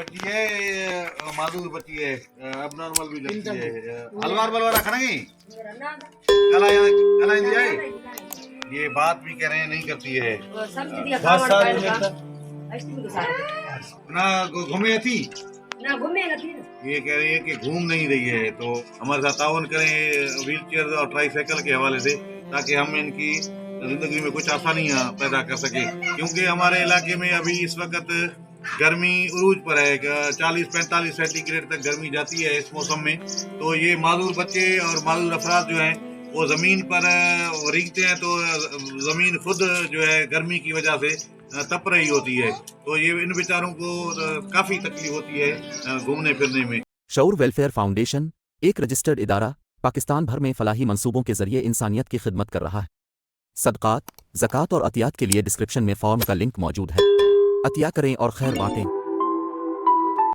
बच्ची है, ये माधुर बच्ची है, अब नॉर्मल भी लगती है। हलवार बलवार रखना ही कला कला इंदी जाए। ये बात भी कह रहे हैं नहीं करती है ना, घूमे थी ना घूमे ना थी। ये कह रही है कि घूम नहीं रही है, तो हमारे साथ ताउन करें व्हील चेयर और ट्राईसाइकिल के हवाले से, ताकि हम इनकी जिंदगी में कुछ आसानियां पैदा कर सके। क्योंकि हमारे इलाके में अभी इस वक्त गर्मी उरूज पर है, 40-45 सेंटीग्रेड तक गर्मी जाती है इस मौसम में। तो ये मालूर बच्चे और मालूर अफराद जो हैं वो जमीन पर रेंगते हैं, तो जमीन खुद जो है गर्मी की वजह से तप रही होती है, तो ये इन बेचारों को काफी तकलीफ होती है घूमने फिरने में। शऊर वेलफेयर फाउंडेशन एक रजिस्टर्ड इदारा पाकिस्तान भर में फलाही मंसूबों के जरिए इंसानियत की खिदमत कर रहा है। सदकात, ज़कात और अतियात के लिए डिस्क्रिप्शन में फॉर्म का लिंक मौजूद है। अतिया करें और खैर बांटें।